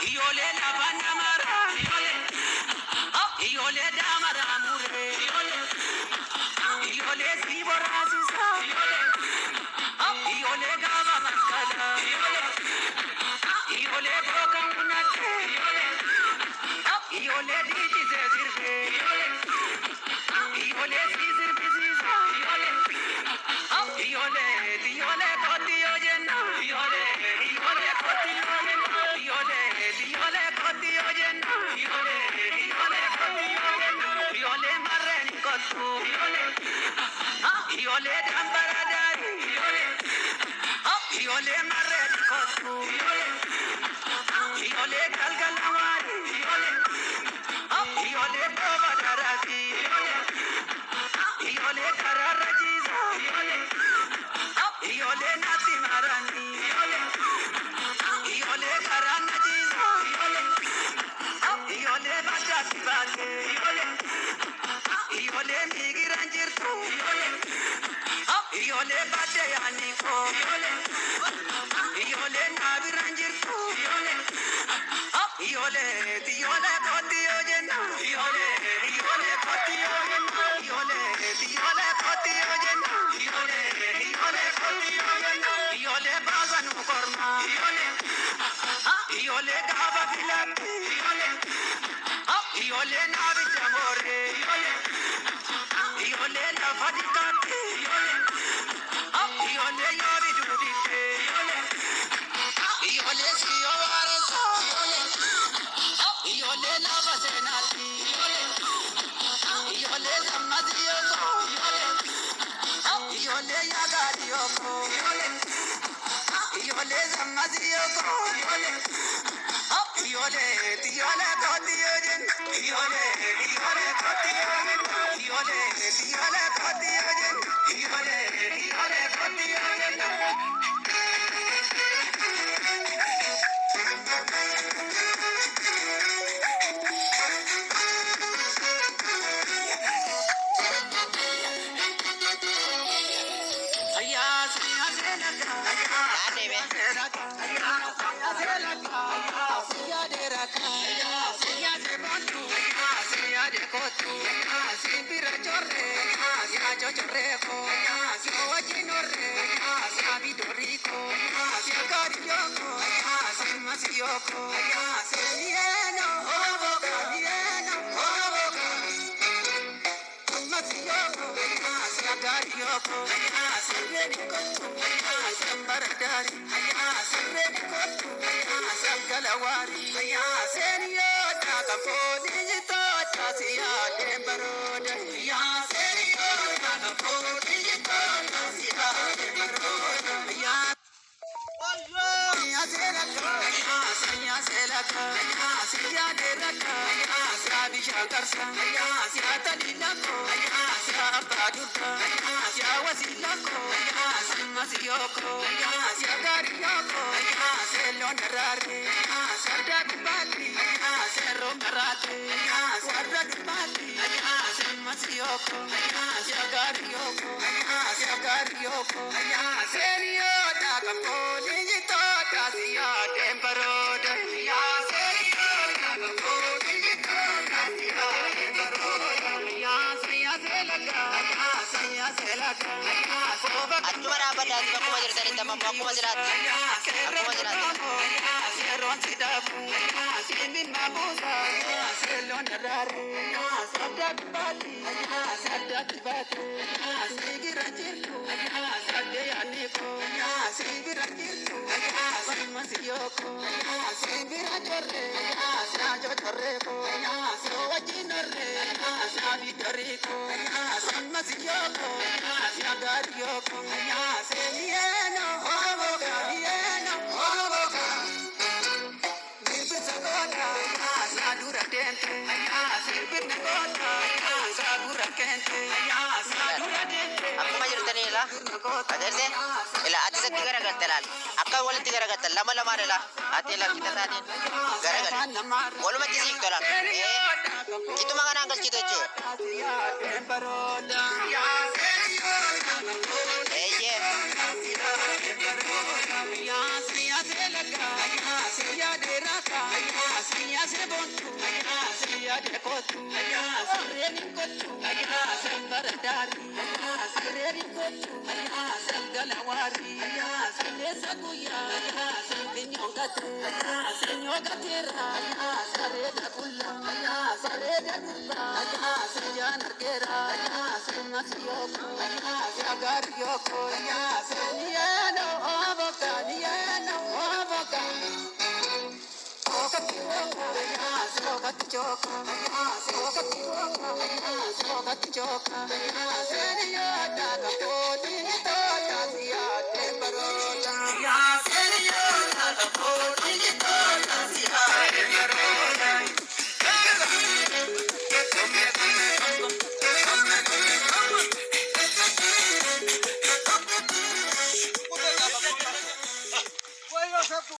Iole la banamara, iole damara mure, iole siborasisa, iole gava maskala, iole brokanunate, iole diti zezirbe, iole zizir biziza, iole koti ojenna, iole koti ojenna, iole koti ojenna, iole koti ojenna, iole marren kotu, iole dambaradari, iole marren kotu, iole galgalamari, iole babadarati, iole kararajiza, iole nati marani, iole karanajiza, iole badati bate, iole migiranjirtu, iole bade yaniko, iole nabiranjirtu, iole koti ojenna, iole koti ojenna, iole koti ojenna, iole koti ojenna, iole bazanu korma, iole gava filati, iole nabi jamore, iole lafadikati, iole yori dudite, iole siyo varesa, iole lavasenati, iole samadiyoko, iole yagadiyoko, iole samadiyoko, iole koti ojen, iole koti ojen, iole koti ojen, iole koti ojen. Acuma rapat dan aku mau cerita tentang mampu aku mau cerita. Aku mah cerita nih lah. Ada sih. Ila ati sa tigara gatalan. Akka wala tigara gatal. Lama rela. Ati lang kita tadi. Gara. Wala mati sih tolan. Itu mga nanggal cito cu. Yeah.